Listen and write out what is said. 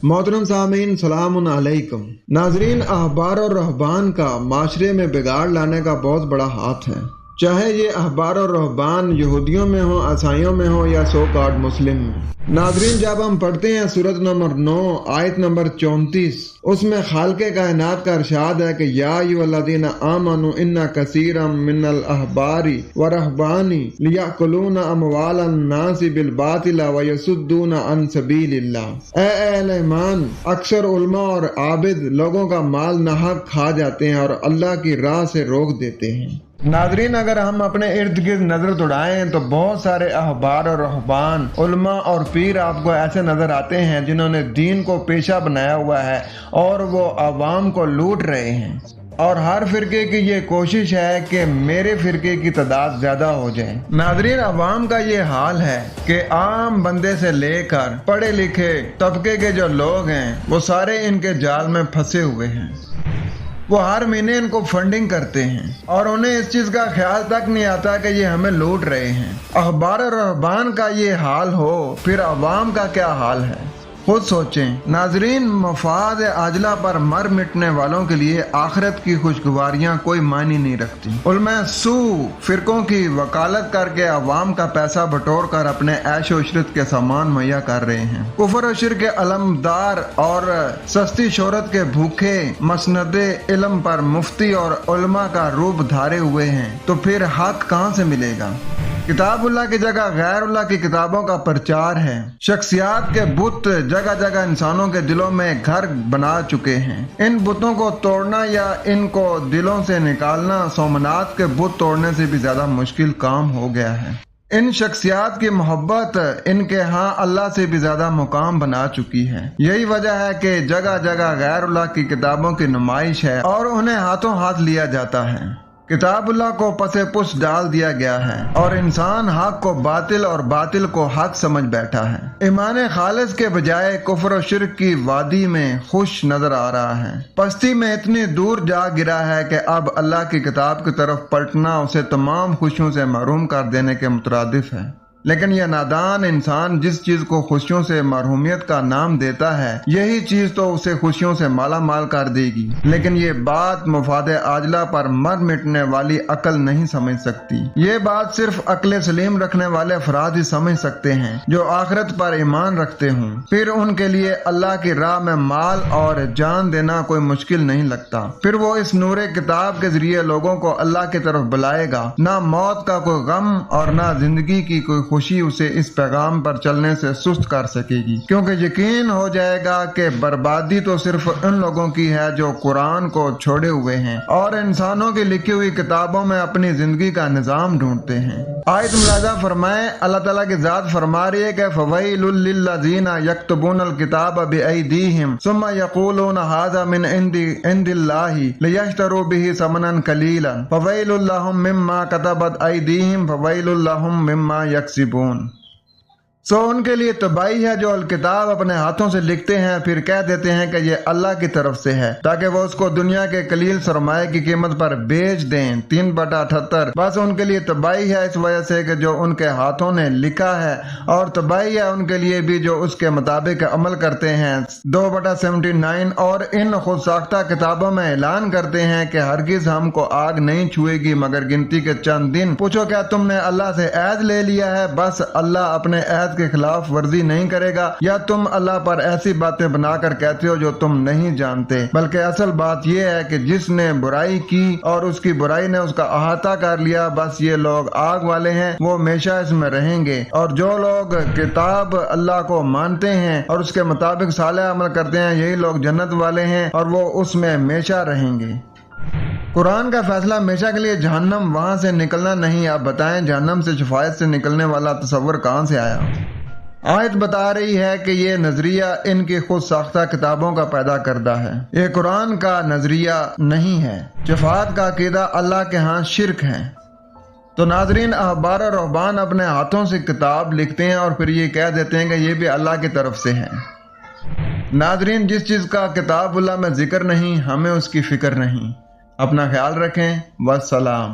मोहतरम सामीन सलाम अलैकुम। नाजरीन, अहबार और रहबान का माशरे में बिगाड़ लाने का बहुत बड़ा हाथ है, चाहे ये अहबार और रहबान यहूदियों में हो, ईसाइयों में हो या सो कॉल्ड मुस्लिम में। नाजरीन, जब हम पढ़ते हैं सूरत नंबर 9 आयत नंबर 34, उसमें खालिक़े कायनात का इरशाद है कि या अय्युहल्लज़ीना आमनू इन्ना कसीरम मिनल अहबारी व रहबानी लियाकुलूना अमवालन नासी बिल बातिल व यसुद्दूना अन सबीलिल्लाह। ए अहले ईमान, अक्सर उलमा और आबिद लोगों का माल नाहक खा जाते हैं और अल्लाह की राह से रोक देते हैं। नाजरीन, अगर हम अपने इर्द गिर्द नजर दौड़ाएं तो बहुत सारे अहबार और रहबान, उलमा और पीर आपको ऐसे नजर आते हैं जिन्होंने दीन को पेशा बनाया हुआ है और वो आवाम को लूट रहे हैं। और हर फिरके की ये कोशिश है कि मेरे फिरके की तादाद ज्यादा हो जाए। नाजरीन, अवाम का ये हाल है कि आम बंदे से लेकर पढ़े लिखे तबके के जो लोग हैं वो सारे इनके जाल में फंसे हुए हैं। वो हर महीने इनको फंडिंग करते हैं और उन्हें इस चीज का ख्याल तक नहीं आता कि ये हमें लूट रहे हैं। अखबार और रहबान का ये हाल हो, फिर अवाम का क्या हाल है, खुद सोचें। नाजरीन, मफाद आजला पर मर मिटने वालों के लिए आखिरत की खुशगवारियां कोई मायने नहीं रखती। उलमा सू फिरकों की वकालत करके अवाम का पैसा बटोर कर अपने ऐश व इशरत के सामान मुहैया कर रहे हैं। कुफर और शिर्क के अलमदार और सस्ती शोहरत के भूखे मसनदे इल्म पर मुफ्ती और उलमा का रूप धारे हुए हैं, तो फिर हक कहाँ से मिलेगा। किताबुल्लाह की जगह गैरुल्लाह की किताबों का प्रचार है। शख्सियात के बुत जगह जगह इंसानों के दिलों में घर बना चुके हैं। इन बुतों को तोड़ना या इनको दिलों से निकालना सोमनाथ के बुत तोड़ने से भी ज्यादा मुश्किल काम हो गया है। इन शख्सियात की मोहब्बत इनके यहाँ अल्लाह से भी ज्यादा मुकाम बना चुकी है। यही वजह है कि जगह जगह गैरुल्लाह की किताबों की नुमाइश है और उन्हें हाथों हाथ लिया जाता है। किताबुल्लाह को पसे पुश डाल दिया गया है और इंसान हक को बातिल और बातिल को हक समझ बैठा है। ईमान खालिस के बजाय कुफ्र और शिर्क की वादी में खुश नजर आ रहा है। पस्ती में इतनी दूर जा गिरा है कि अब अल्लाह की किताब की तरफ पलटना उसे तमाम खुशियों से महरूम कर देने के मुतरादिफ है। लेकिन यह नादान इंसान जिस चीज को खुशियों से मरहूमियत का नाम देता है, यही चीज तो उसे खुशियों से माला माल कर देगी। लेकिन ये बात मुफाद आजला पर मर मिटने वाली अकल नहीं समझ सकती। ये बात सिर्फ अक्ल सलीम रखने वाले अफराद ही समझ सकते हैं जो आखिरत पर ईमान रखते हों। फिर उनके लिए अल्लाह की राह में माल और जान देना कोई मुश्किल नहीं लगता। फिर वो इस नूरे किताब के जरिए लोगों को अल्लाह की तरफ बुलाएगा। ना मौत का कोई गम और ना जिंदगी की कोई खुशी उसे इस पैगाम पर चलने से सुस्त कर सकेगी, क्योंकि यकीन हो जाएगा कि बर्बादी तो सिर्फ उन लोगों की है जो कुरान को छोड़े हुए हैं और इंसानों की लिखी हुई किताबों में अपनी जिंदगी का निजाम ढूंढते हैं। आयत मुलाजा फरमाए, अल्लाह ताला की जात फरमा रही है कि फवैलुल लिल्लज़ीना यक्तबूनल किताब बिअयदीहिम सुम्मा यक़ूलूना हाज़ा मिन इंदिल्लाहि लियश्तरू बिही समनन कलीलन फवैलुल लहुम मिम्मा कतबत अयदीहिम फवैलुल लहुम मिम्मा यक्सिबून। सो उनके लिए तबाही है जो किताब अपने हाथों से लिखते हैं फिर कह देते हैं कि ये अल्लाह की तरफ से है, ताकि वो उसको दुनिया के कलील सरमाए की कीमत पर बेच दें। 3/78। बस उनके लिए तबाही है इस वजह से कि जो उनके हाथों ने लिखा है, और तबाही है उनके लिए भी जो उसके मुताबिक अमल करते हैं। 2/79। और इन खुद साख्ता किताबों में ऐलान करते हैं कि हरगिज हमको आग नहीं छुएगी मगर गिनती के चंद दिन। पूछो क्या तुमने अल्लाह से ऐद ले लिया है? बस अल्लाह अपने ऐद के खिलाफ वर्जी नहीं करेगा, या तुम अल्लाह पर ऐसी बातें बनाकर कहते हो जो तुम नहीं जानते। बल्कि असल बात यह है कि जिसने बुराई की और उसकी बुराई ने उसका अहाता कर लिया, बस ये लोग आग वाले हैं, वो हमेशा इसमें रहेंगे। और जो लोग किताब अल्लाह को मानते हैं और उसके मुताबिक सालेह अमल करते हैं, यही लोग जन्नत वाले हैं और वो उसमें हमेशा रहेंगे। कुरान का फैसला हमेशा के लिए जहन्नम, वहां से निकलना नहीं। आप बताएं, जहन्नम से शफायत से निकलने वाला तस्वर कहां से आया? आयत बता रही है कि ये नजरिया इनकी खुद साख्ता किताबों का पैदा करदा है, ये कुरान का नजरिया नहीं है। शफाअत का अकीदा अल्लाह के यहाँ शिर्क है। तो नाजरीन, अहबार और रहबान अपने हाथों से किताब लिखते हैं और फिर ये कह देते हैं कि ये भी अल्लाह की तरफ से है। नाजरीन, जिस चीज का किताबुल्लाह में जिक्र नहीं, हमें उसकी फिक्र नहीं। अपना ख्याल रखें। वस्सलाम।